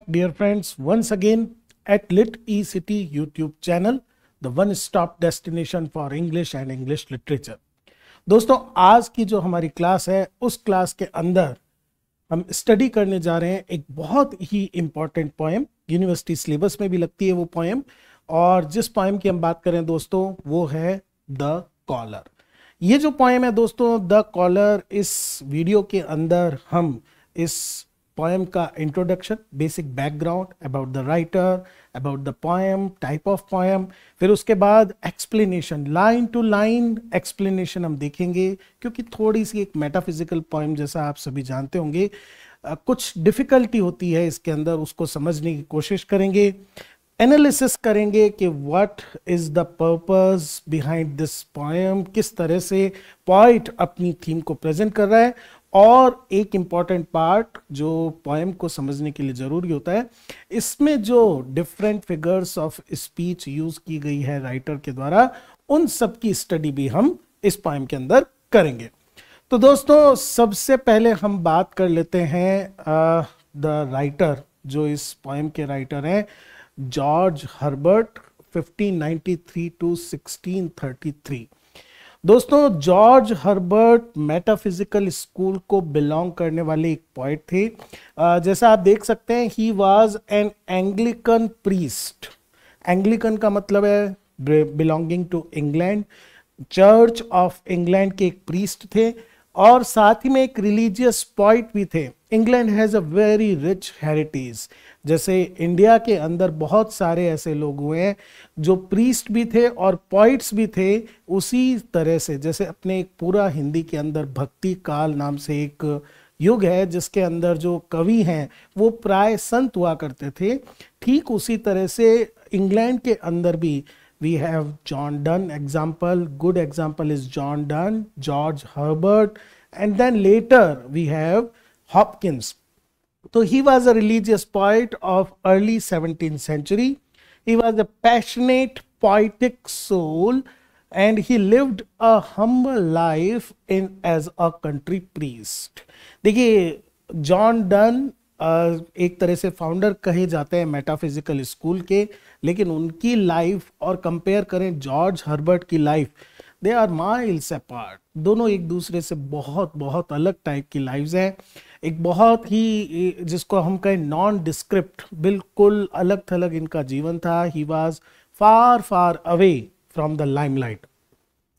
dear friends, once again at Lit eCity YouTube channel, the one-stop destination for English and English literature. दोस्तों, आज की जो हमारी class है उस क्लास के अंदर हम स्टडी करने जा रहे हैं एक बहुत ही इम्पॉर्टेंट पोएम। यूनिवर्सिटी सिलेबस में भी लगती है वो पोएम, और जिस पोएम की हम बात करें दोस्तों वो है द कॉलर। ये जो पोएम है दोस्तों द कॉलर, इस वीडियो के अंदर हम इस पोएम का introduction, basic background about the writer, about the poem, type of poem, फिर उसके बाद explanation, line to line explanation हम देखेंगे, क्योंकि थोड़ी सी एक मेटाफिजिकल पोएम जैसा आप सभी जानते होंगे, कुछ डिफिकल्टी होती है इसके अंदर, उसको समझने की कोशिश करेंगे, एनालिसिस करेंगे कि what is the purpose behind this poem, किस तरह से पोइट अपनी थीम को प्रेजेंट कर रहा है, और एक इम्पॉर्टेंट पार्ट जो पोएम को समझने के लिए ज़रूरी होता है, इसमें जो different figures of speech use की गई है राइटर के द्वारा, उन सब की स्टडी भी हम इस पोएम के अंदर करेंगे। तो दोस्तों सबसे पहले हम बात कर लेते हैं द राइटर, जो इस पोएम के राइटर हैं जॉर्ज हर्बर्ट, 1593 टू 1633। दोस्तों जॉर्ज हर्बर्ट मेटाफिजिकल स्कूल को बिलोंग करने वाले एक पोइट थे। जैसा आप देख सकते हैं, he was an Anglican priest. Anglican का मतलब है belonging to England, church of England के एक प्रीस्ट थे, और साथ ही में एक रिलीजियस पोइट भी थे। England has a very rich heritage. जैसे इंडिया के अंदर बहुत सारे ऐसे लोग हुए हैं जो प्रीस्ट भी थे और पोइट्स भी थे, उसी तरह से जैसे अपने एक पूरा हिंदी के अंदर भक्ति काल नाम से एक युग है जिसके अंदर जो कवि हैं वो प्राय संत हुआ करते थे, ठीक उसी तरह से इंग्लैंड के अंदर भी we have John Donne example, good example is John Donne, George Herbert, and then later we have Hopkins. So he was a religious poet of early 17th century. He was a passionate poetic soul and he lived a humble life in as a country priest. देखिए John Donne एक तरह से founder कहे जाते हैं metaphysical school के, लेकिन उनकी लाइफ और कंपेयर करें जॉर्ज हर्बर्ट की life, they are miles apart. दोनों एक दूसरे से बहुत बहुत अलग टाइप की लाइफ्स हैं। एक बहुत ही जिसको हम कहें नॉन डिस्क्रिप्ट, बिल्कुल अलग थलग इनका जीवन था। He was far far away from the limelight.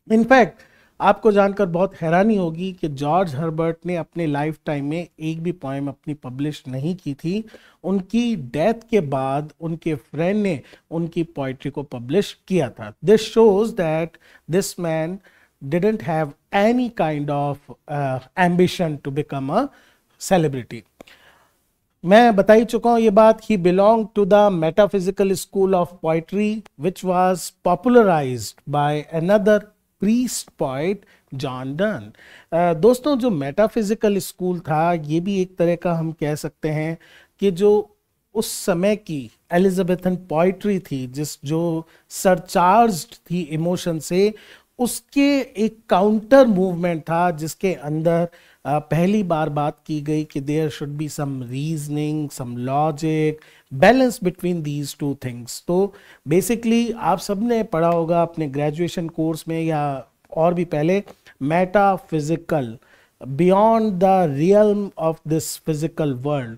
In fact आपको जानकर बहुत हैरानी होगी कि जॉर्ज हर्बर्ट ने अपने लाइफ टाइम में एक भी पोएम अपनी पब्लिश नहीं की थी। उनकी डेथ के बाद उनके फ्रेंड ने उनकी पोइट्री को पब्लिश किया था। This shows that this man didn't have any kind of ambition to become a celebrity. मैं बता ही चुका हूँ ये बात। He belong to the metaphysical school of poetry which was popularised by another priest poet John Donne. दोस्तों जो metaphysical school था ये भी एक तरह का हम कह सकते हैं कि जो उस समय की एलिजाबेथन पोइट्री थी, जो सरचार्ज्ड थी इमोशन से, उसके एक काउंटर मूवमेंट था जिसके अंदर पहली बार बात की गई कि there should be some reasoning, some logic, balance between these two things. तो बेसिकली आप सबने पढ़ा होगा अपने ग्रेजुएशन कोर्स में या और भी पहले, metaphysical, beyond the realm of this physical world,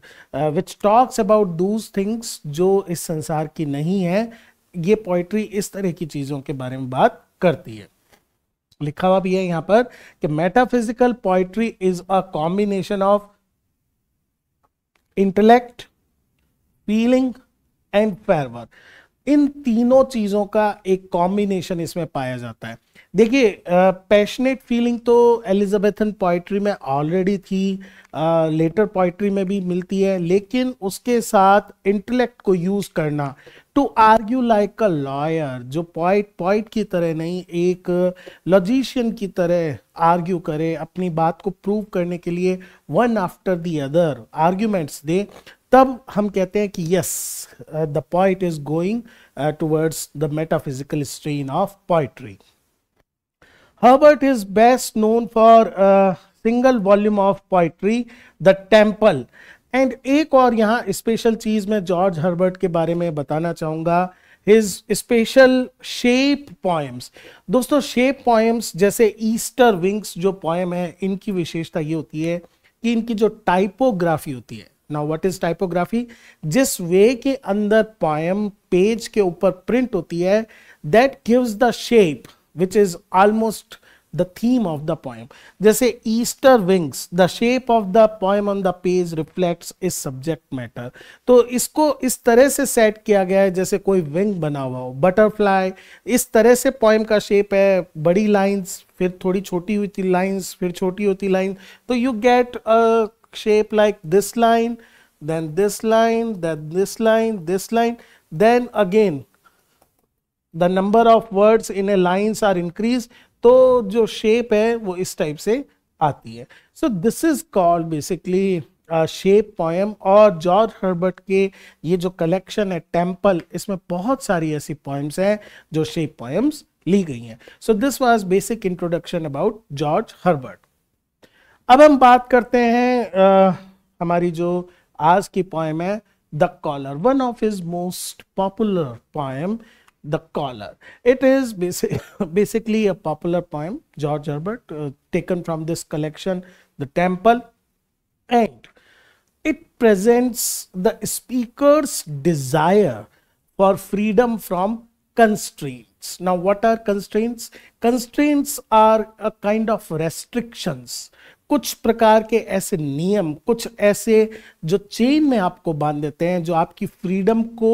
which talks about Dooj things जो इस संसार की नहीं है। ये पोइट्री इस तरह की चीज़ों के बारे में बात करती है। लिखा हुआ भी है यहां पर कि metaphysical poetry is a combination of intellect, feeling and fervour. इन तीनों चीजों का एक कॉम्बिनेशन इसमें पाया जाता है। देखिए पैशनेट फीलिंग तो एलिजाबेथन पोइट्री में ऑलरेडी थी, लेटर पोइट्री में भी मिलती है, लेकिन उसके साथ इंटेलेक्ट को यूज करना, to argue like a lawyer, जो पॉइट की तरह नहीं एक लॉजिशियन की तरह आर्ग्यू करे, अपनी बात को प्रूव करने के लिए one after the other arguments दे, तब हम कहते हैं कि yes the poet is going towards the metaphysical strain of poetry. Herbert is best known for a single volume of poetry, The Temple, and एक और यहाँ स्पेशल चीज मैं जॉर्ज हर्बर्ट के बारे में बताना चाहूंगा, हिज स्पेशल शेप पोएम्स। दोस्तों शेप पोएम्स जैसे ईस्टर विंग्स जो पोएम है, इनकी विशेषता ये होती है कि इनकी जो टाइपोग्राफी होती है, नाउ व्हाट इज टाइपोग्राफी, जिस वे के अंदर पोएम पेज के ऊपर प्रिंट होती है, that gives the shape which is almost the theme of the poem. जैसे Easter wings, the shape of the poem on the page reflects इस सब्जेक्ट मैटर। तो इसको इस तरह से सेट किया गया है जैसे कोई विंग बना हुआ हो, बटरफ्लाई, इस तरह से पोएम का शेप है, बड़ी लाइंस, फिर थोड़ी छोटी होती लाइंस, फिर छोटी होती लाइन, तो you get a shape like this line, then this line, then this line, this line, then again the number of words in a lines are increased, तो जो शेप है वो इस टाइप से आती है। So this is called basically shape poem. और George Herbert के ये जो कलेक्शन है टेम्पल, इसमें बहुत सारी ऐसी पोएम्स हैं जो शेप पोएम्स ली गई हैं। So this was basic introduction about George Herbert. अब हम बात करते हैं हमारी जो आज की पोएम है the collar, one of his most popular poem the collar. It is basically a popular poem, George Herbert, taken from this collection, The Temple, and it presents the speaker's desire for freedom from constraints. Now what are constraints? Constraints are a kind of restrictions, कुछ प्रकार के ऐसे नियम, कुछ ऐसे जो chain में आपको बांध देते हैं, जो आपकी फ्रीडम को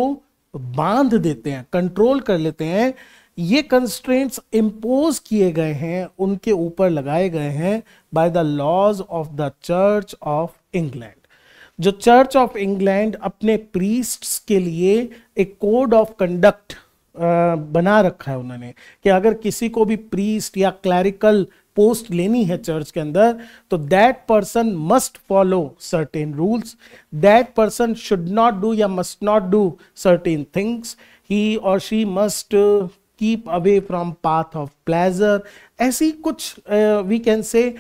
बांध देते हैं, कंट्रोल कर लेते हैं। ये कंस्ट्रेंट्स इंपोज किए गए हैं, उनके ऊपर लगाए गए हैं by the laws of the church of England. जो चर्च ऑफ इंग्लैंड अपने प्रीस्ट्स के लिए एक कोड ऑफ कंडक्ट बना रखा है उन्होंने, कि अगर किसी को भी प्रीस्ट या क्लैरिकल पोस्ट लेनी है चर्च के अंदर, तो that person must follow certain rules, that person should not do या must not do certain things, he और she must keep away from path of pleasure. ऐसी कुछ we can say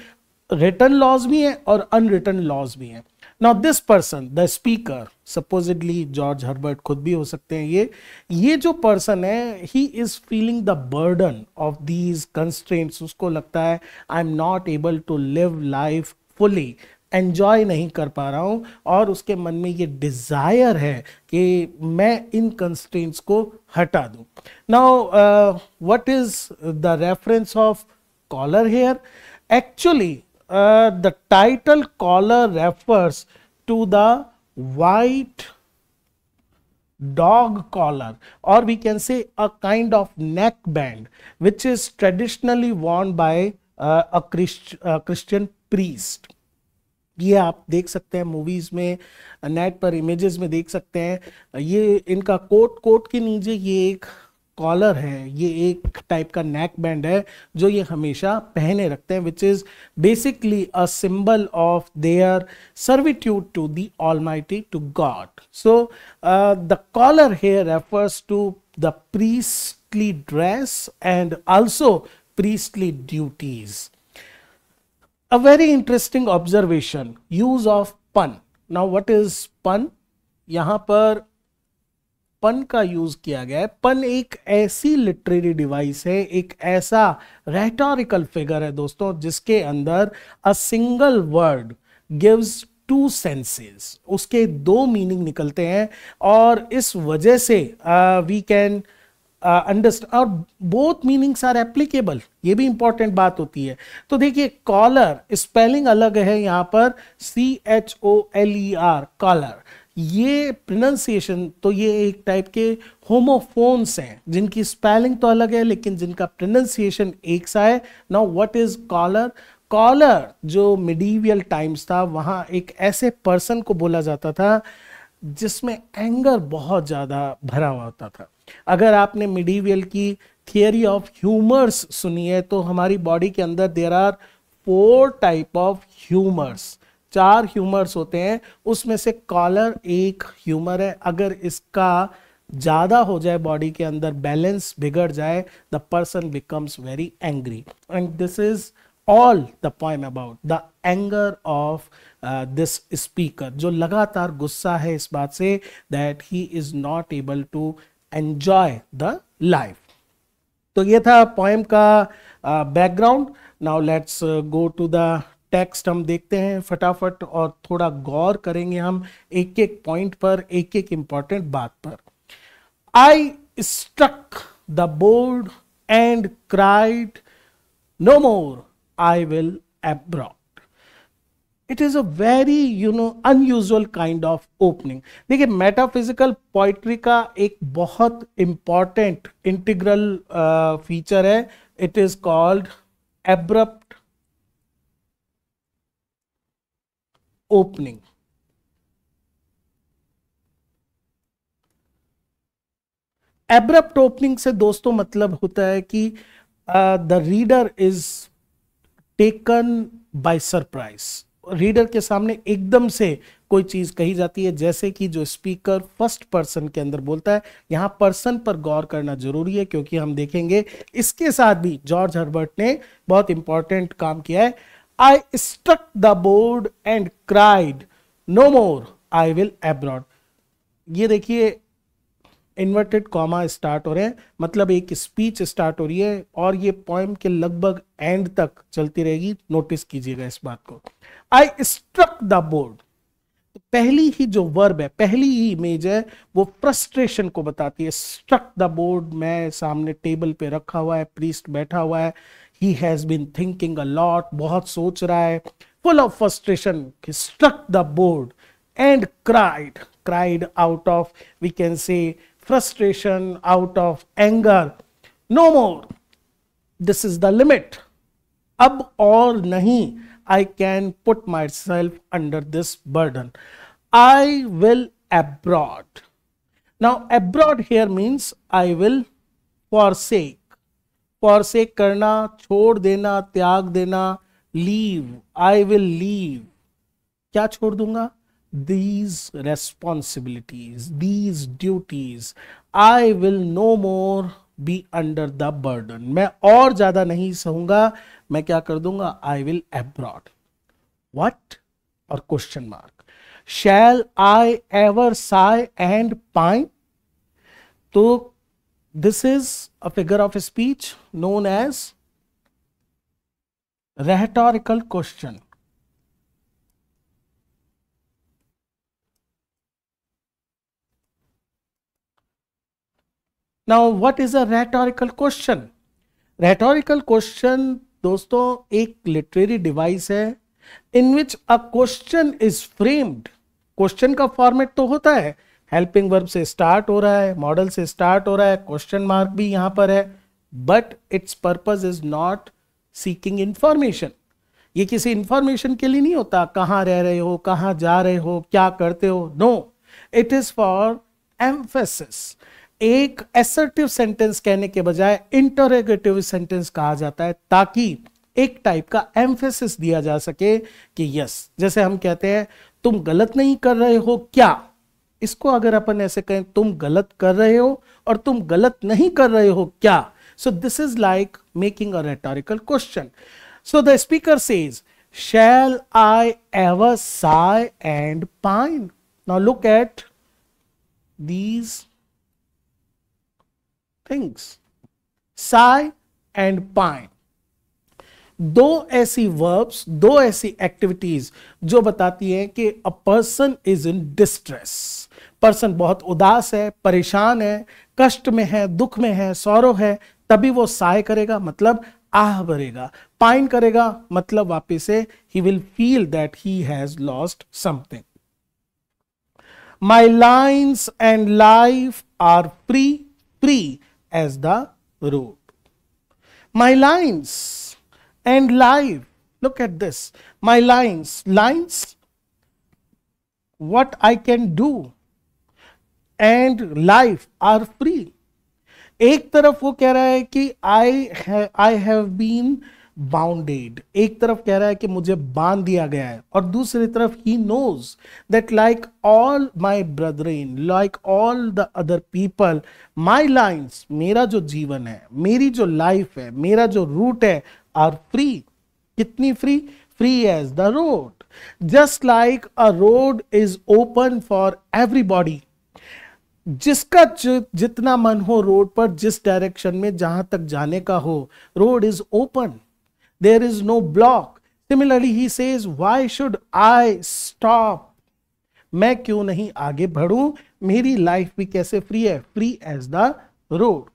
written laws भी हैं और अनरिटन लॉज भी हैं। Now this person, the speaker, supposedly George Herbert खुद भी हो सकते हैं, ये जो पर्सन है, he is feeling the burden of these constraints. उसको लगता है I am not able to live life fully, enjoy नहीं कर पा रहा हूं, और उसके मन में ये डिजायर है कि मैं इन कंस्ट्रेंट्स को हटा दूं। Now what is the reference of collar here? Actually the title collar refers to the white dog collar, or we can say a kind of neck band which is traditionally worn by a Christian priest. ये आप देख सकते हैं movies में, net पर images में देख सकते हैं। ये इनका कोट के नीचे ये एक कॉलर है, ये एक टाइप का नेक बैंड है जो ये हमेशा पहने रखते हैं, which is basically a symbol of their servitude to the Almighty, to God. So the collar here refers to the priestly dress and also priestly duties. A very interesting observation, use of pun. Now what is pun? यहां पर पन का use किया गया है। पन एक ऐसी लिटरेरी डिवाइस है, एक ऐसा रेटोरिकल फिगर है दोस्तों, जिसके अंदर a single word gives two senses, उसके दो मीनिंग निकलते हैं, और इस वजह से वी कैन अंडरस्टैंड, और बोथ मीनिंग्स आर एप्लीकेबल, ये भी इंपॉर्टेंट बात होती है। तो देखिए कॉलर, स्पेलिंग अलग है यहाँ पर, CHOLER, कॉलर। ये प्रोनाउंसिएशन, तो ये एक टाइप के होमोफोन्स हैं जिनकी स्पेलिंग तो अलग है लेकिन जिनका प्रोनाउंसिएशन एक सा है। Now what is collar? Collar जो मिडीवियल टाइम्स था, वहाँ एक ऐसे पर्सन को बोला जाता था जिसमें एंगर बहुत ज़्यादा भरा हुआ होता था। अगर आपने मिडीवियल की थियरी ऑफ ह्यूमर्स सुनी है, तो हमारी बॉडी के अंदर there are 4 type of humours, 4 humours होते हैं, उसमें से कॉलर एक ह्यूमर है। अगर इसका ज्यादा हो जाए बॉडी के अंदर, बैलेंस बिगड़ जाए, the person becomes very angry, and this is all the poem about the anger of this speaker, जो लगातार गुस्सा है इस बात से that he is not able to enjoy the life. तो ये था पोएम का background. Now let's go to the text. हम देखते हैं फटाफट और थोड़ा गौर करेंगे हम एक एक पॉइंट पर, एक एक इंपॉर्टेंट बात पर. I struck the board and cried, "No more, I will abroad." It is a very unusual kind of opening. देखिए मेटाफिजिकल पोइट्री का एक बहुत इंपॉर्टेंट इंटीग्रल फीचर है. It is called abrupt opening. Abrupt opening से दोस्तों मतलब होता है कि the reader is taken by surprise. Reader के सामने एकदम से कोई चीज कही जाती है, जैसे कि जो स्पीकर फर्स्ट पर्सन के अंदर बोलता है. यहां पर्सन पर गौर करना जरूरी है क्योंकि हम देखेंगे इसके साथ भी जॉर्ज हर्बर्ट ने बहुत इंपॉर्टेंट काम किया है. I struck the board and cried, "no more, I will abroad." ये देखिए इन्वर्टेड कॉमा स्टार्ट हो रहे हैं, मतलब एक स्पीच स्टार्ट हो रही है और ये पोएम के लगभग एंड तक चलती रहेगी. नोटिस कीजिएगा इस बात को. I struck the board. तो पहली ही जो वर्ब है, पहली ही इमेज है, वो फ्रस्ट्रेशन को बताती है. स्ट्रक द बोर्ड, मैं सामने टेबल पे रखा हुआ है, प्रीस्ट बैठा हुआ है, he has been thinking a lot, बहुत सोच रहा है, full of frustration. Struck the board and cried out of, we can say, frustration, out of anger. No more, this is the limit. अब और नहीं, I can put myself under this burden. I will abroad. Now abroad here means I will forsake. forsake करना, छोड़ देना, त्याग देना. leave, I will leave. क्या छोड़ दूंगा? These responsibilities, these duties. I will no more be under the burden. मैं और ज्यादा नहीं सहूंगा, मैं क्या कर दूंगा? I will abroad. What? और question mark. Shall I ever sigh and pine? तो this is a figure of speech known as rhetorical question. Now what is a rhetorical question? Rhetorical question दोस्तों एक लिटरेरी डिवाइस है in which a question is framed. Question का format तो होता है, helping verb से start हो रहा है, मॉडल से स्टार्ट हो रहा है, क्वेश्चन मार्क भी यहां पर है, but it's purpose is not seeking information. ये किसी इंफॉर्मेशन के लिए नहीं होता, कहां रह रहे हो, कहां जा रहे हो, क्या करते हो. No, it is for emphasis. एक एसर्टिव सेंटेंस कहने के बजाय इंटरोगेटिव सेंटेंस कहा जाता है ताकि एक टाइप का एम्फेसिस दिया जा सके कि यस, जैसे हम कहते हैं तुम गलत नहीं कर रहे हो क्या, इसको अगर अपन ऐसे कहें तुम गलत कर रहे हो और तुम गलत नहीं कर रहे हो क्या. So this is like making a rhetorical question. So the speaker says, "Shall I ever sigh and pine?" Now look at these things. Sigh and pine. दो ऐसी वर्ब्स, दो ऐसी एक्टिविटीज जो बताती हैं कि a person is in distress. Person बहुत उदास है, परेशान है, कष्ट में है, दुख में है, सौरो है, तभी वो साय करेगा, मतलब आह भरेगा. पाइन करेगा मतलब वापिस से he will feel that he has lost something. My lines and life are free, free as the road. My lines and life, look at this, my lines, what I can do, and life are free. एक तरफ वो कह रहा है कि I have been bounded, एक तरफ कह रहा है कि मुझे बांध दिया गया है, और दूसरी तरफ he knows that like all my brethren, like all the other people, my lines, मेरा जो जीवन है, मेरी जो लाइफ है, मेरा जो रूट है, are free. कितनी free? Free as the road. Just like a road is open for everybody. जिसका जितना मन हो रोड पर, जिस डायरेक्शन में जहां तक जाने का हो, road is open. There is no block. Similarly he says why should I stop. मैं क्यों नहीं आगे बढ़ूं? मेरी लाइफ भी कैसे फ्री है? Free as the road.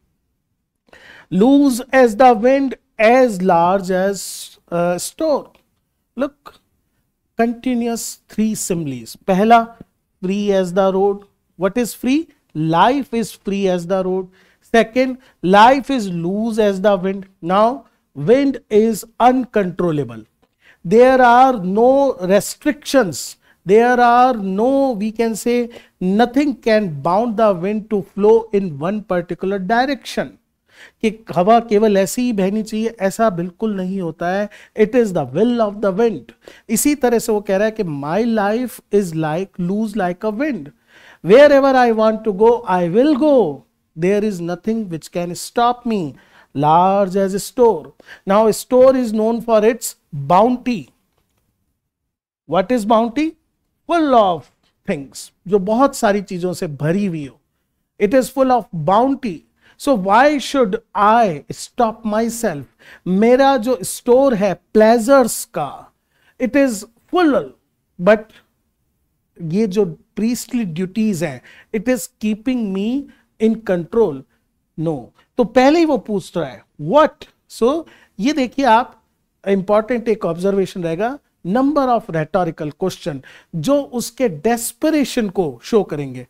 Loose as the wind, as large as store. Look, continuous three similes. पहला, free as the road. What is free? Life is free as the road. Second, life is loose as the wind. Now, wind is uncontrollable. There are no restrictions. There are no, we can say, nothing can bound the wind to flow in one particular direction. कि हवा केवल ऐसी ही बहनी चाहिए, ऐसा बिल्कुल नहीं होता है. It is the will of the wind. इसी तरह से वो कह रहा है कि my life is like loose like a wind. Wherever I want to go I will go. There is nothing which can stop me. Large as a store. Now store is known for its bounty. What is bounty? Full of things, जो बहुत सारी चीजों से भरी हुई हो. It is full of bounty. So why should I stop myself? मेरा जो स्टोर है प्लेजर्स का, it is full, but ये जो priestly duties हैं, it is keeping me in control. No. तो पहले ही वो पूछ रहा है what? So ये देखिए आप, इंपॉर्टेंट एक ऑब्जर्वेशन रहेगा, नंबर ऑफ रेटोरिकल क्वेश्चन जो उसके डेस्परेशन को शो करेंगे.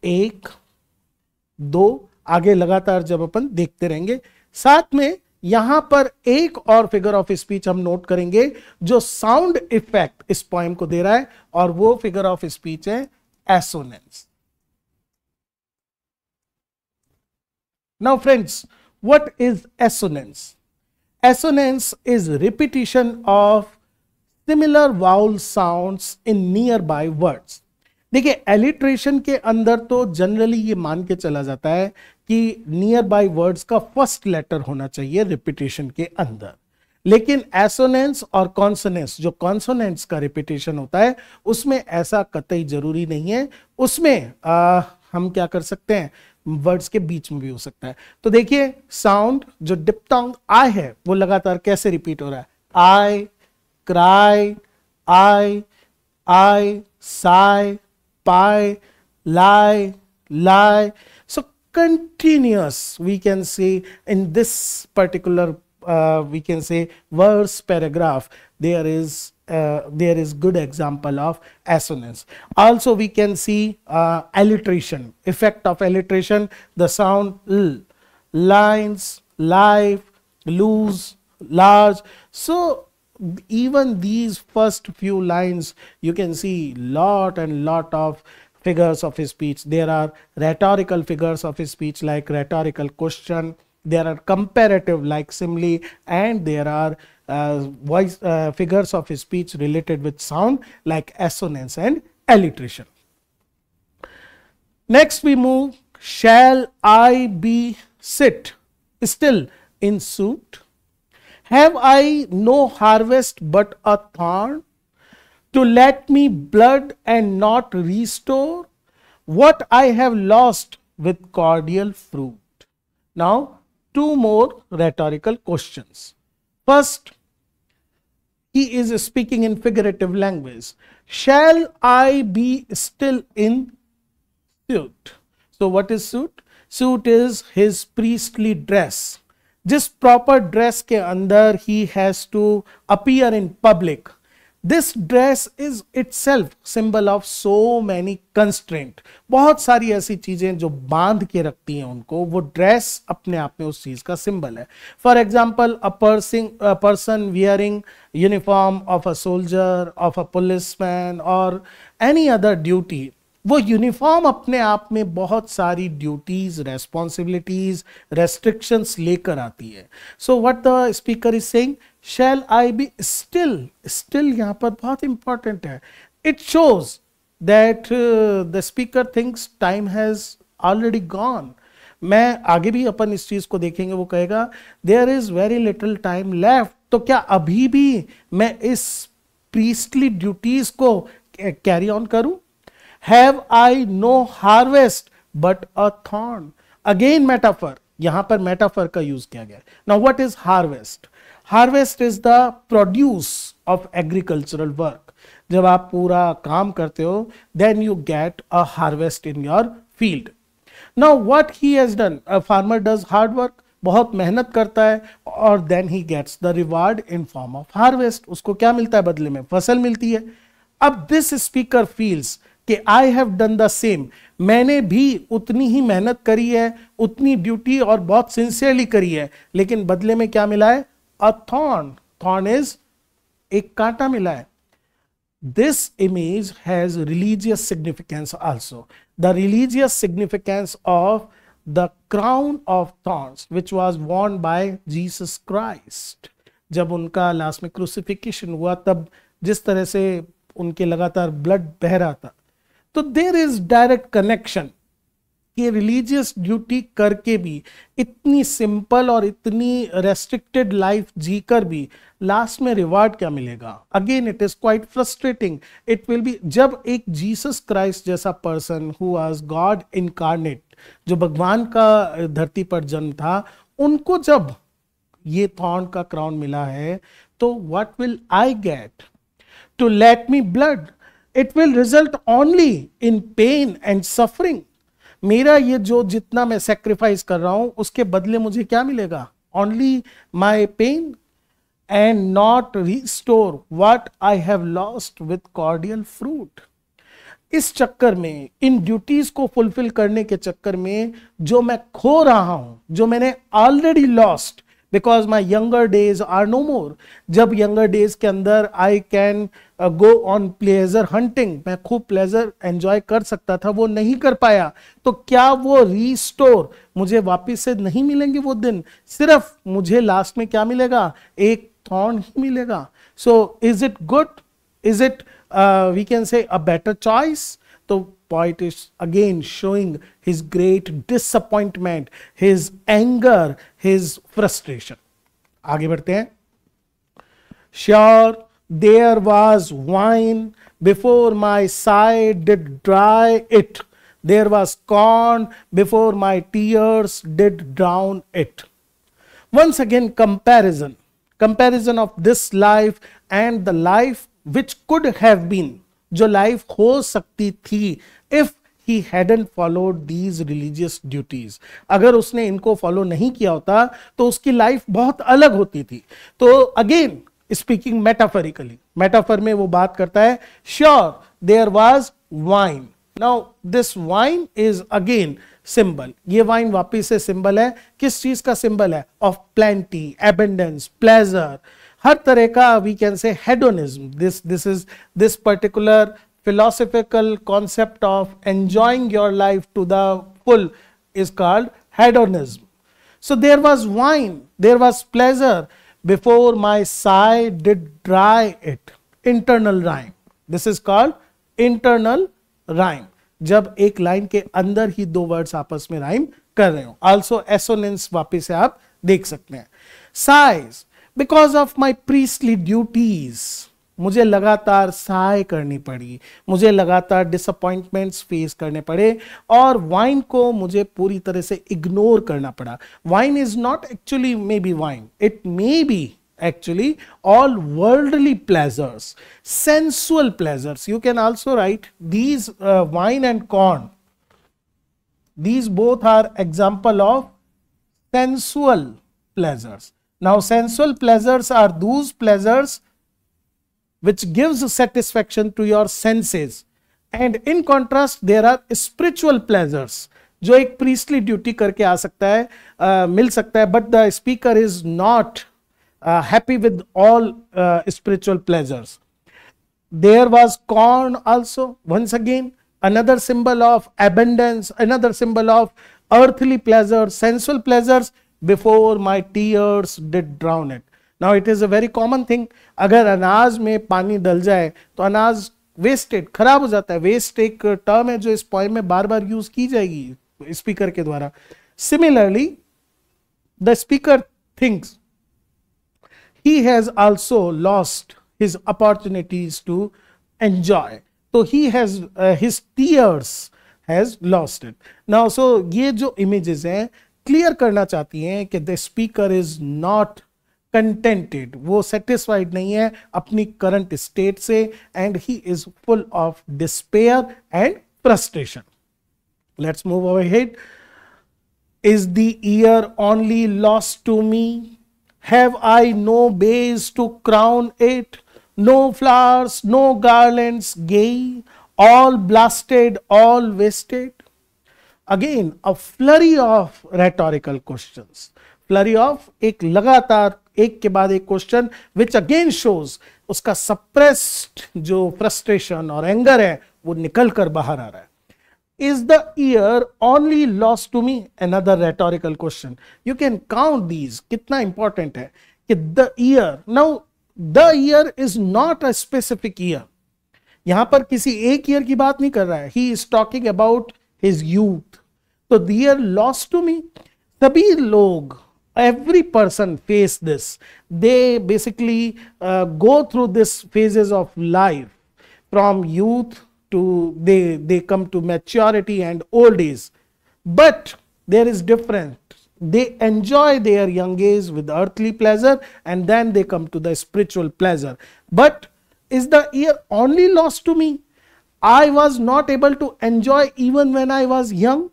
1, 2, आगे लगातार जब अपन देखते रहेंगे. साथ में यहां पर एक और फिगर ऑफ स्पीच हम नोट करेंगे जो साउंड इफेक्ट इस पोएम को दे रहा है, और वो फिगर ऑफ स्पीच है assonance. Now friends, what is assonance? Assonance is repetition of similar vowel sounds in near by words. देखिए, एलिट्रेशन के अंदर तो जनरली ये मान के चला जाता है कि नियर बाय वर्ड्स का फर्स्ट लेटर होना चाहिए रिपीटेशन के अंदर. लेकिन एसोनेंस और कॉन्सोनेंस, जो कॉन्सोनेंट्स का रिपीटेशन होता है, उसमें ऐसा कतई जरूरी नहीं है. उसमें हम क्या कर सकते हैं, वर्ड्स के बीच में भी हो सकता है. तो देखिए, साउंड जो डिप्थोंग आई है वो लगातार कैसे रिपीट हो रहा है. आई, cry, I, Sai, pie, lie, lie. So continuous, we can say in this particular, we can say verse paragraph, there is good example of assonance. Also we can see alliteration, effect of alliteration, the sound l, lines, life, loose, large. So even these first few lines you can see lot and lot of figures of speech. There are rhetorical figures of speech like rhetorical question, there are comparative like simile, and there are voice figures of speech related with sound like assonance and alliteration. Next we move, shall I be sit still in suit? Have I no harvest but a thorn, to let me blood and not restore what I have lost with cordial fruit? Now, two more rhetorical questions. First, he is speaking in figurative language. Shall I be still in suit? So what is suit? Suit is his priestly dress. जिस proper dress के अंदर he has to appear in public. This dress is itself symbol of so many constraint. बहुत सारी ऐसी चीजें जो बांध के रखती हैं उनको, वो ड्रेस अपने आप में उस चीज का सिंबल है. For example, a person wearing uniform of a soldier, of a policeman और एनी अदर ड्यूटी, वो यूनिफॉर्म अपने आप में बहुत सारी ड्यूटीज, रेस्पॉन्सिबिलिटीज, रेस्ट्रिक्शंस लेकर आती है. So what the speaker is saying, shall I be still. Still यहां पर बहुत इंपॉर्टेंट है. It shows that the speaker thinks time has already gone. मैं आगे भी अपन इस चीज को देखेंगे, वो कहेगा there is very little time left तो क्या अभी भी मैं इस प्रीस्टली ड्यूटीज को कैरी ऑन करूं? Have I no harvest but a thorn. Again metaphor, यहां पर मेटाफर का यूज किया गया। Now what is harvest? Harvest is the produce of agricultural work. जब आप पूरा काम करते हो, then you get a harvest in your field. Now what he has done, a farmer does hard work, बहुत मेहनत करता है, और then he gets the reward in form of harvest. उसको क्या मिलता है बदले में? फसल मिलती है। अब दिस स्पीकर फील्स कि I have done the same, मैंने भी उतनी ही मेहनत करी है, उतनी ड्यूटी और बहुत सिंसियरली करी है, लेकिन बदले में क्या मिला है? अ थॉर्न। थॉर्न इज एक कांटा मिला है। This image has religious significance also. The religious significance of the crown of thorns which was worn by Jesus Christ. जब उनका लास्ट में क्रूसिफिकेशन हुआ, तब जिस तरह से उनके लगातार ब्लड बह रहा था, तो देयर इज डायरेक्ट कनेक्शन कि रिलीजियस ड्यूटी करके भी, इतनी सिंपल और इतनी रेस्ट्रिक्टेड लाइफ जीकर भी लास्ट में रिवार्ड क्या मिलेगा? Again it is quite frustrating. It will be, जब एक जीसस क्राइस्ट जैसा person who was God incarnate, जो भगवान का धरती पर जन्म था, उनको जब ये थॉर्न का क्राउन मिला है, तो what will I get? To let me blood, it will result only in pain and suffering. मेरा ये जो जितना मैं सेक्रीफाइस कर रहा हूं, उसके बदले मुझे क्या मिलेगा? Only my pain and not restore what I have lost with cordial fruit. इस चक्कर में, इन ड्यूटीज को फुलफिल करने के चक्कर में, जो मैं खो रहा हूं, जो मैंने already lost, because my younger days are no more. जब यंगर डेज के अंदर I can go on pleasure hunting, मैं खूब प्लेजर एंजॉय कर सकता था, वो नहीं कर पाया, तो क्या वो रीस्टोर मुझे वापिस से नहीं मिलेंगे वो दिन? सिर्फ मुझे लास्ट में क्या मिलेगा? एक थॉर्न ही मिलेगा। So is it good? Is it we can say a better choice? तो poet is again showing his great disappointment, his anger, his frustration. आगे बढ़ते हैं। Sure, there was wine before my sigh did dry it. There was corn before my tears did drown it. Once again, comparison of this life and the life which could have been, जो life हो सकती थी, if he hadn't followed these religious duties. अगर उसने इनको follow नहीं किया होता तो उसकी लाइफ बहुत अलग होती थी। तो अगेन स्पीकिंग मेटाफरिकली, मेटाफर में वो बात करता है, sure there was wine. Now this wine is again symbol. ये वाइन वापिस से सिंबल है, किस चीज का सिंबल है? ऑफ प्लेंटी, एबंडेंस, प्लेजर, हर तरह का we can say hedonism. This particular philosophical concept of enjoying your life to the full is called hedonism. So there was wine, there was pleasure before my sigh did dry it. Internal rhyme. This is called internal rhyme. जब एक line के अंदर ही दो words आपस में rhyme कर रहे हो। Also assonance वापिस से आप देख सकते हैं। Sighs because of my priestly duties. मुझे लगातार सहाय करनी पड़ी, मुझे लगातार डिसअपॉइंटमेंट्स फेस करने पड़े, और वाइन को मुझे पूरी तरह से इग्नोर करना पड़ा। Wine is not actually may be wine, it may be actually all worldly pleasures, sensual pleasures. You can also write these wine and corn, these both are example of sensual pleasures. Now sensual pleasures are those pleasures which gives satisfaction to your senses, and in contrast there are spiritual pleasures जो एक priestly duty करके आ सकता है, मिल सकता है, but the speaker is not happy with all spiritual pleasures. There was corn also, once again another symbol of abundance, another symbol of earthly pleasure, sensual pleasures. Before my tears did drown it. Now it is a very common thing. अगर अनाज में पानी डल जाए तो अनाज wasted, खराब हो जाता है। वेस्ट एक टर्म है जो इस पोएम में बार बार यूज की जाएगी स्पीकर के द्वारा। Similarly the speaker thinks he has also lost his opportunities to enjoy. तो he has his tears has lost it. Now so ये जो images हैं क्लियर करना चाहती हैं कि the speaker is not contented, वो satisfied नहीं है अपनी current state से, and he is full of despair and frustration. Let's move ahead. Is the year only lost to me? Have I no bays to crown it? No flowers, no garlands gay, all blasted, all wasted. Again, a flurry of rhetorical questions. Flurry of एक लगातार एक के बाद एक question, which again shows उसका suppressed जो frustration और anger है वो निकल कर बाहर आ रहा है. Is the year only lost to me? Another rhetorical question. You can count these. कितना important है कि the year. Now the year is not a specific year. यहां पर किसी एक ईयर की बात नहीं कर रहा है. He is talking about his youth. तो the year lost to me. सभी लोग, every person face this. They basically go through this phases of life from youth to they come to maturity and old age, but there is difference. They enjoy their young age with earthly pleasure and then they come to the spiritual pleasure. But is the year only lost to me? I was not able to enjoy even when I was young.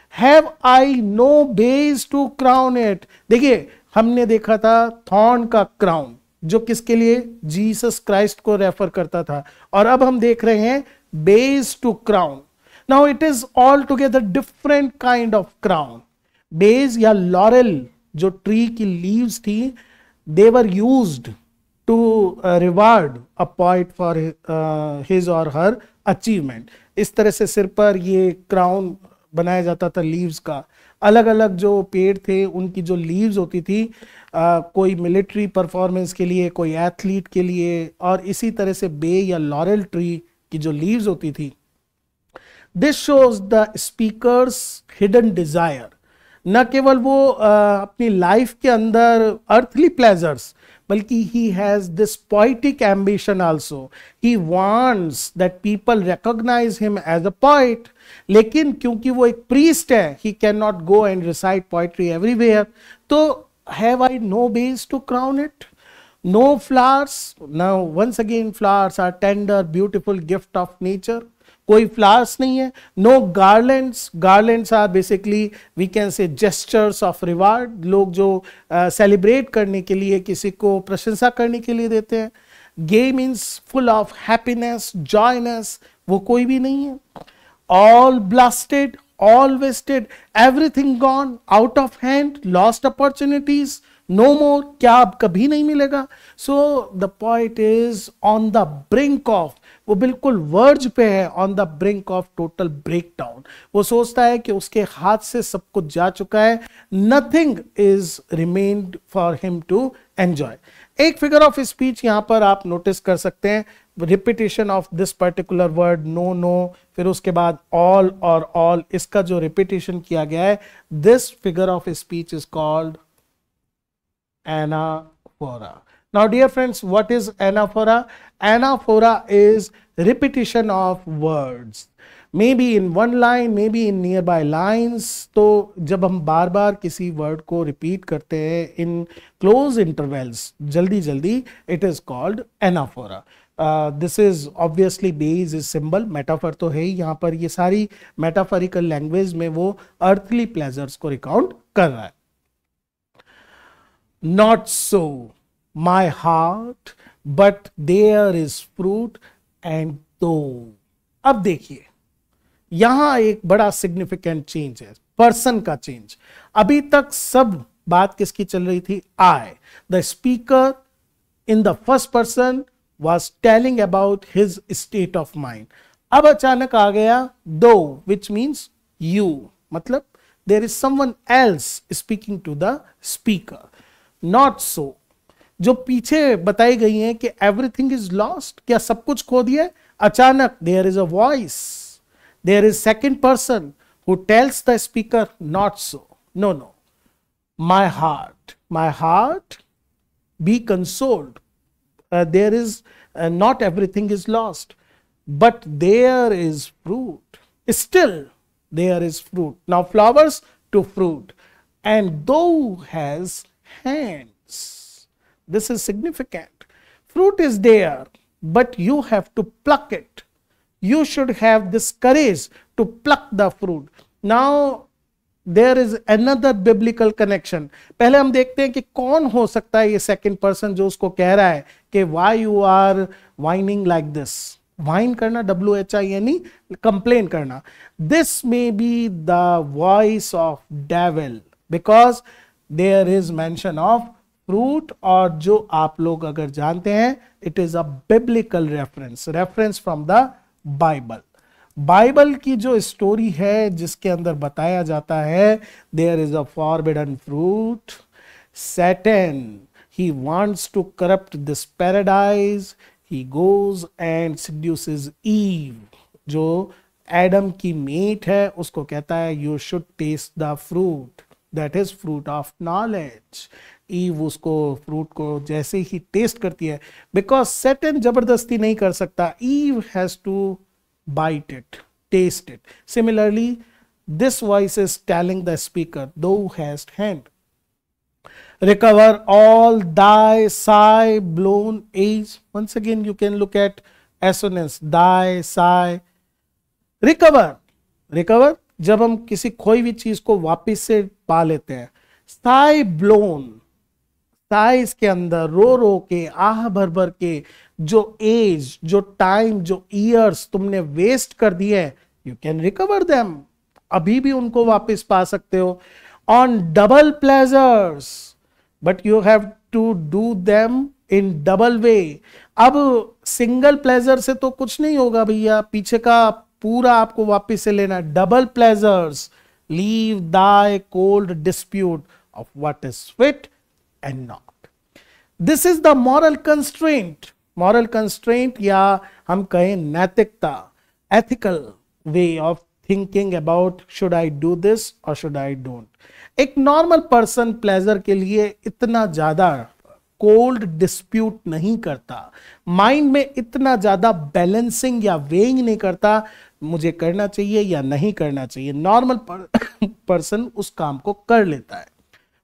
Have I no bays to crown it? देखिए हमने देखा था thorn का crown जो किसके लिए, Jesus Christ को refer करता था, और अब हम देख रहे हैं bays to crown. Now it is altogether different kind of crown. Bays या laurel जो ट्री की लीव्स थी, they were used to reward a poet for his or her achievement. इस तरह से सिर पर ये क्राउन बनाया जाता था लीव्स का. अलग अलग जो पेड़ थे उनकी जो लीव्स होती थी, कोई मिलिट्री परफॉर्मेंस के लिए, कोई एथलीट के लिए, और इसी तरह से बे या लॉरेल ट्री की जो लीव्स होती थी. This shows the speaker's hidden desire. न केवल वो अपनी लाइफ के अंदर अर्थली प्लेजर्स, बल्कि he has this poetic ambition also. He wants that people recognise him as a poet. लेकिन क्योंकि वो एक प्रीस्ट है, he can not go and recite poetry everywhere. तो have I no bays to crown it? No flowers. Now once again flowers are tender beautiful gift of nature. कोई flowers नहीं है. No garlands. Garlands are basically we can say gestures of reward. लोग जो celebrate करने के लिए, किसी को प्रशंसा करने के लिए देते हैं. Gay means full of happiness, joyness. वो कोई भी नहीं है. All blasted, all wasted, everything gone, out of hand, lost opportunities. No more, क्या अब कभी नहीं मिलेगा. So the poet is on the brink of, वो बिल्कुल वर्ज पे है, on the brink of total breakdown. वो सोचता है कि उसके हाथ से सब कुछ जा चुका है. Nothing is remained for him to enjoy. एक फिगर ऑफ स्पीच यहां पर आप नोटिस कर सकते हैं. Repetition of this particular word no no, फिर उसके बाद ऑल और ऑल, इसका जो रिपीटेशन किया गया है, this figure of speech is called anaphora. Now dear friends, what is anaphora? Anaphora is repetition of words, maybe in one line, maybe in nearby lines. तो जब हम बार बार किसी वर्ड को रिपीट करते हैं in close intervals, जल्दी जल्दी, it is called anaphora. This is obviously base is symbol, metaphor तो है ही यहाँ पर. ये सारी metaphorical language में वो earthly pleasures को recount कर रहा है. Not so, my heart, but there is fruit and though. अब देखिए यहां एक बड़ा सिग्निफिकेंट चेंज है, पर्सन का चेंज. अभी तक सब बात किसकी चल रही थी? I. The speaker in the first person was telling about his state of mind. अब अचानक आ गया though, which means you. मतलब there is someone else speaking to the speaker. Not so. जो पीछे बताई गई हैं कि एवरीथिंग इज लॉस्ट, क्या सब कुछ खो दिया? अचानक there is a voice, there is second person who tells the speaker not so. No no, my heart be consoled. There is not everything is lost, but there is fruit. Still, there is fruit. Now, flowers to fruit, and thou has hands. This is significant. Fruit is there, but you have to pluck it. You should have this courage to pluck the fruit. Now, there is another biblical connection. पहले हम देखते हैं कि कौन हो सकता है ये सेकंड पर्सन जो उसको कह रहा है कि why you are whining like this. Wine करना WHI यानी कंप्लेन करना. This may be the voice of devil because there is mention of fruit, और जो आप लोग अगर जानते हैं it is a biblical reference from the Bible. Bible की जो स्टोरी है जिसके अंदर बताया जाता है there is a forbidden fruit, Satan he wants to corrupt this paradise, he goes and seduces Eve, जो एडम की मेट है उसको कहता है you should taste the fruit, that is fruit of knowledge. Eve उसको फ्रूट को जैसे ही test करती है, बिकॉज सैटन जबरदस्ती नहीं कर सकता, Eve has to bite it, taste it. Similarly, this voice is telling the speaker, thou hast hand. Recover all thy sigh blown age. Once again, you can look at assonance, thy sigh. Recover. Recover, जब हम किसी खोई हुई चीज को वापस से पा लेते हैं. Sigh blown, साइज के अंदर रो रो के, आह भर भर के, जो एज, जो टाइम, जो ईयर्स तुमने वेस्ट कर दिए, यू कैन रिकवर देम. अभी भी उनको वापस पा सकते हो. On double pleasures, but you have to do them in double way. अब सिंगल प्लेजर से तो कुछ नहीं होगा भैया, पीछे का पूरा आपको वापस से लेना. Double pleasures, leave Dai cold dispute of what is fit and not. This is the moral constraint. Moral constraint या हम कहें नैतिकता, ethical way of thinking about should I do this or should I don't. एक normal person pleasure के लिए इतना ज्यादा cold dispute नहीं करता, mind में इतना ज्यादा balancing या weighing नहीं करता, मुझे करना चाहिए या नहीं करना चाहिए. Normal person उस काम को कर लेता है.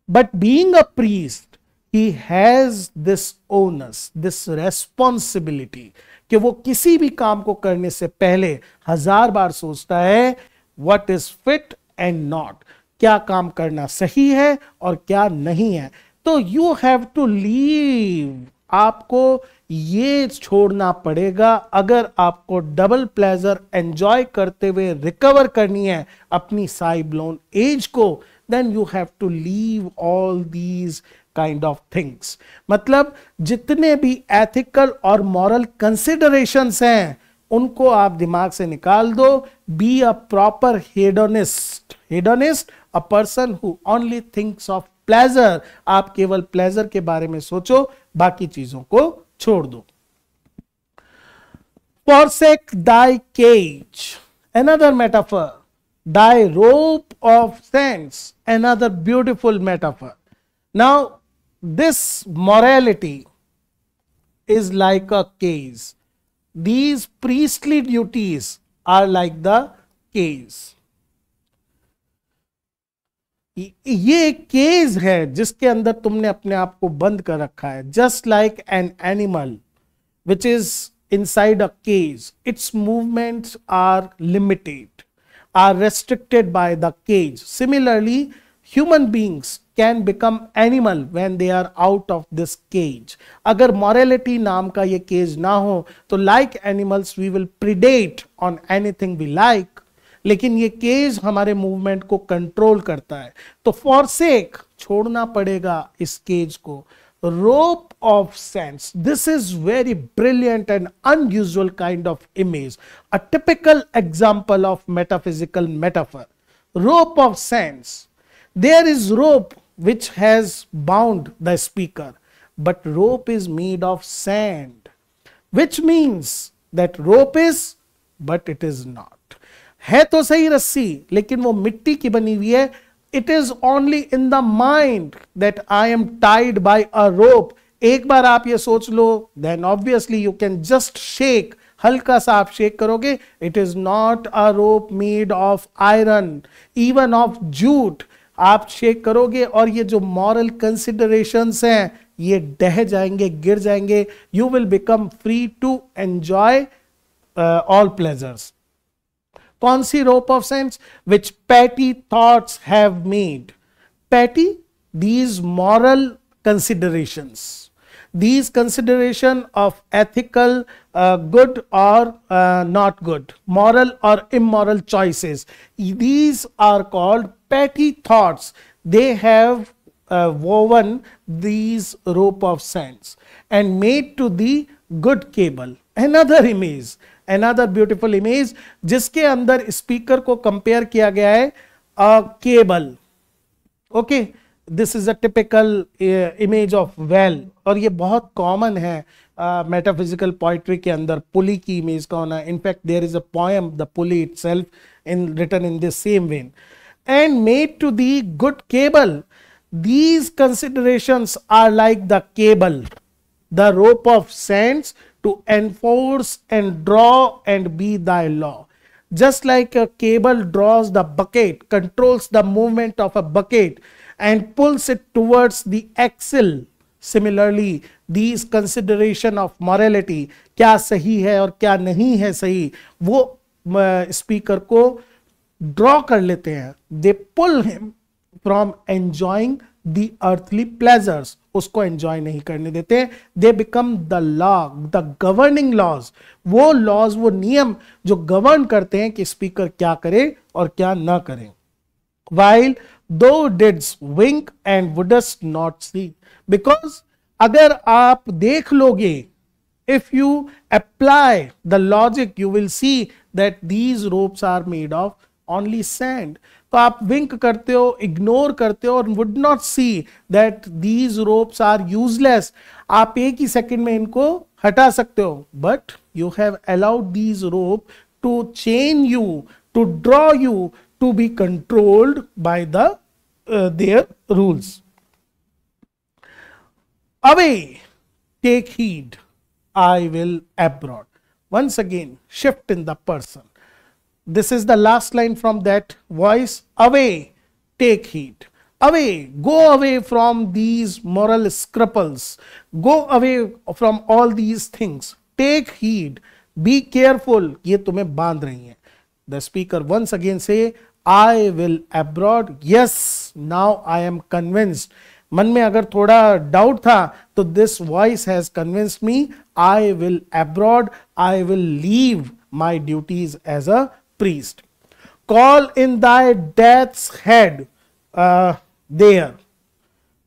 But being a priest, he has this onus, this responsibility कि वो किसी भी काम को करने से पहले 1000 बार सोचता है what is fit and not, क्या काम करना सही है और क्या नहीं है. तो you have to leave, आपको ये छोड़ना पड़ेगा अगर आपको डबल प्लेजर एंजॉय करते हुए रिकवर करनी है अपनी साई ब्लोन एज को. then you have to leave all these kind of things. मतलब जितने भी ethical और moral considerations हैं उनको आप दिमाग से निकाल दो. be a proper hedonist. hedonist, a person who only thinks of pleasure. आप केवल pleasure के बारे में सोचो, बाकी चीजों को छोड़ दो. forsake thy cage, another metaphor. Thy rope of sense, another beautiful metaphor. Now, this morality is like a cage. These priestly duties are like the cage. ये एक केज है जिसके अंदर तुमने अपने आप को बंद कर रखा है. Just like an animal which is inside a cage, its movements are limited, are restricted by the cage. Similarly, human beings can become animal when they are out of this cage. अगर morality नाम का ये cage ना हो तो like animals we will predate on anything we like. लेकिन ये cage हमारे movement को control करता है. तो forsake, छोड़ना पड़ेगा इस cage को. Rope of sense. This is very brilliant and unusual kind of image. A typical example of metaphysical metaphor. Rope of sense. There is rope which has bound the speaker, but rope is made of sand, which means that rope is, but it is not. है तो सही रस्सी, लेकिन वो मिट्टी की बनी हुई है. It is only in the mind that I am tied by a rope एक बार आप ये सोच लो, then obviously you can just shake, हल्का सा आप शेक करोगे, it is not a rope made of iron, even of jute, आप शेक करोगे और ये जो मॉरल कंसिडरेशंस हैं ये ढह जाएंगे, गिर जाएंगे, you will become free to enjoy all pleasures. कौन सी rope of sense? Which petty thoughts have made, petty, these moral considerations, these consideration of ethical, good or not good, moral or immoral choices, these are called petty thoughts. They have woven these rope of sense and made to the good cable. Another image, another beautiful image जिसके अंदर speaker को compare किया गया है cable. Okay, this is a typical image of well, और ये बहुत common है मेटाफिजिकल पोइट्री के अंदर पुली की इमेज का होना। In fact there is a poem the pulley itself in written in this same vein, and made to the good cable. These considerations are like the cable, the rope of sense to enforce and draw and be thy law. Just like a cable draws the bucket, controls the movement of a bucket and pulls it towards the axle. Similarly, these consideration of morality, क्या सही है और क्या नहीं है सही, वो speaker को ड्रॉ कर लेते हैं। They pull him from enjoying the earthly pleasures, उसको एंजॉय नहीं करने देते। They become the law, the governing laws, वो लॉज, वो नियम जो गवर्न करते हैं कि स्पीकर क्या करे और क्या ना करे। while thou didst wink and wouldst not see, because अगर आप देख लोगे, if you apply the logic, you will see that these ropes are made of only sand. तो आप विंक करते हो, इग्नोर करते हो और would not see that these ropes are useless. आप एक ही सेकंड में इनको हटा सकते हो, but you have allowed these rope to chain you, to draw you, to be controlled by the their rules. Away take heed, I will abroad. Once again shift in the person. This is the last line from that voice. Away, take heed. Away, go away from these moral scruples. Go away from all these things. Take heed. Be careful. ये तुम्हें बांध रही हैं. The speaker once again say, I will abroad. Yes, now I am convinced. मन में अगर थोड़ा doubt था तो this voice has convinced me. I will abroad. I will leave my duties as a priest. Call in thy death's head. There,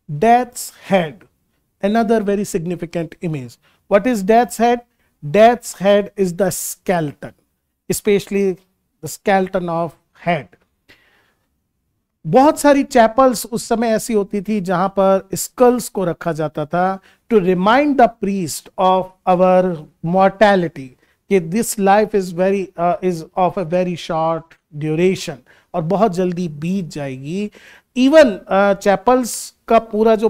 death's head, another very significant image. What is death's head? Death's head is the skeleton, especially the skeleton of head. बहुत सारी chapels उस समय ऐसी होती थी जहां पर sculls को रखा जाता था to remind the priest of our mortality, कि this life is of a very short duration और बहुत जल्दी बीत जाएगी। इवन चैपल्स का पूरा जो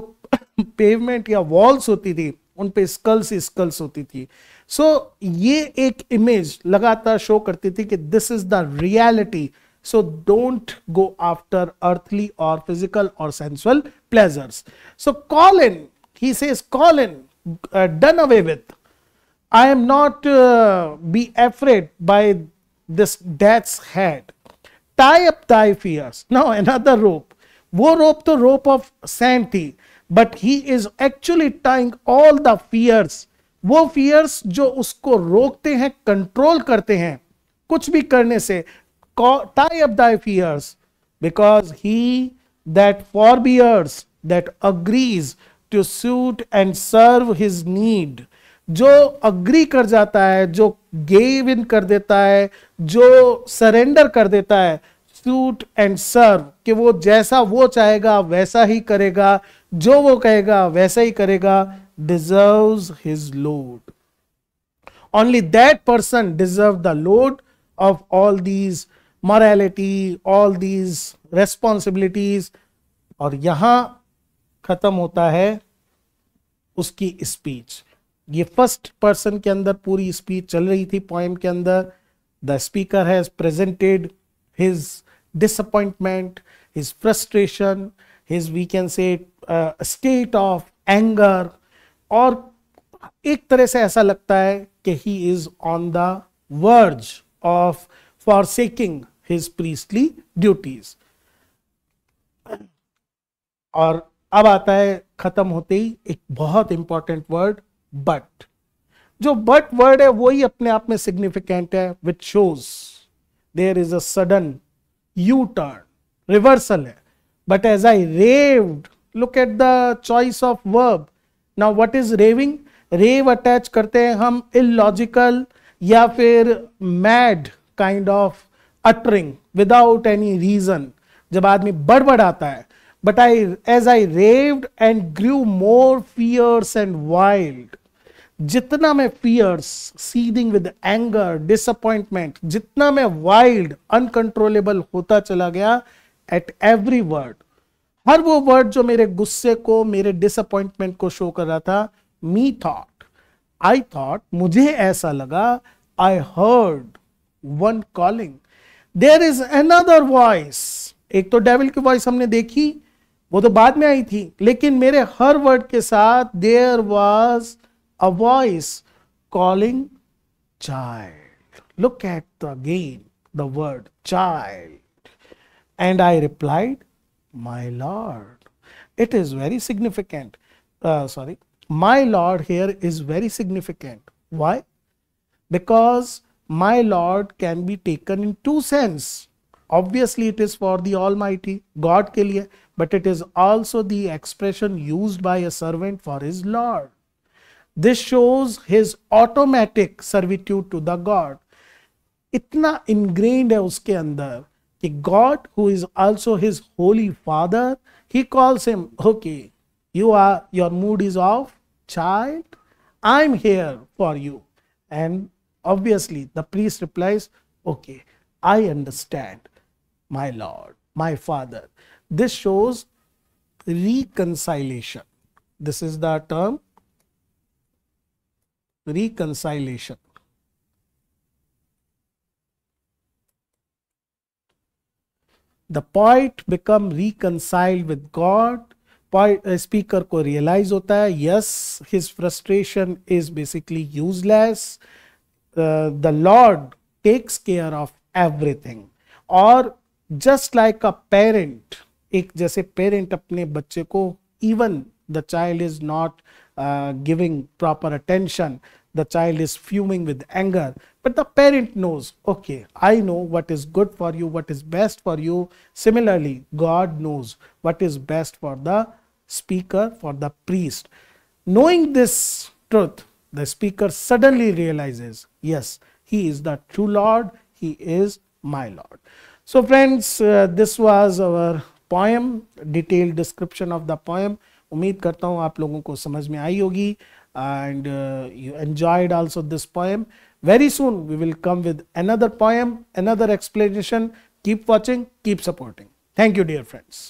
पेवमेंट या वॉल्स होती थी उन पे स्कल्स होती थी। सो ये एक इमेज लगातार शो करती थी कि this is the reality, so don't go after earthly और फिजिकल और sensual pleasures. So call in, he says call in, done away with, I am not be afraid by this death's head. Tie up thy fears. Now another rope. वो rope तो rope of sand थी, but he is actually tying all the fears. वो fears जो उसको रोकते हैं, control करते हैं कुछ भी करने से। Tie up thy fears, because he that forbears, that agrees to suit and serve his need, जो अग्री कर जाता है, जो गेव इन कर देता है, जो सरेंडर कर देता है, सूट एंड सर्व, कि वो जैसा वो चाहेगा वैसा ही करेगा, जो वो कहेगा वैसा ही करेगा, deserves his load. Only that person deserve the load of all these morality, all these responsibilities. और यहां खत्म होता है उसकी स्पीच। ये फर्स्ट पर्सन के अंदर पूरी स्पीच चल रही थी पोएम के अंदर। The speaker has presented his disappointment, his frustration, his we can say state of anger, और एक तरह से ऐसा लगता है कि he is on the verge of forsaking his priestly duties. और अब आता है खत्म होते ही एक बहुत इंपॉर्टेंट वर्ड, बट। जो बट वर्ड है वही अपने आप में सिग्निफिकेंट है, which shows there is a sudden U turn, reversal है। But as I raved, look at the choice of verb. Now what is raving? Rave attach करते हैं हम इलॉजिकल या फिर mad kind of uttering without any reason, जब आदमी बड़बड़ाता है। But as I raved and grew more fierce and wild, जितना मैं fierce, seething with anger, disappointment, जितना मैं wild, uncontrollable होता चला गया, at every word, हर वो वर्ड जो मेरे गुस्से को, मेरे डिसअपॉइंटमेंट को शो कर रहा था, I thought, मुझे ऐसा लगा, I heard one calling, there is another voice। एक तो डेविल की वॉइस हमने देखी, वो तो बाद में आई थी, लेकिन मेरे हर वर्ड के साथ there was a voice calling child. Look at the again the word child. And I replied, my lord. It is very significant, sorry, my lord here is very significant. Why? Because my lord can be taken in two sense. Obviously it is for the Almighty, God के लिए, but it is also the expression used by a servant for his Lord. This shows his automatic servitude to the God. इतना ingrained है उसके अंदर कि God, who is also his holy father, he calls him, okay, your mood is off, child, I'm here for you. And obviously the priest replies, okay, I understand, my Lord, my Father. This shows reconciliation. This is the term reconciliation. The poet become reconciled with God. Speaker को realize होता है, yes, his frustration is basically useless. The Lord takes care of everything. और just like a parent, एक जैसे parent अपने बच्चे को, even the child is not giving proper attention, the child is fuming with anger, but the parent knows, okay, I know what is good for you, what is best for you. Similarly, God knows what is best for the speaker, for the priest. Knowing this truth, the speaker suddenly realizes, yes, he is the true Lord, he is my Lord. So friends, this was our poem, detailed description of the poem. उम्मीद करता हूँ आप लोगों को समझ में आई होगी, and you enjoyed also this poem. Very soon we will come with another poem, another explanation. Keep watching, keep supporting. Thank you, dear friends.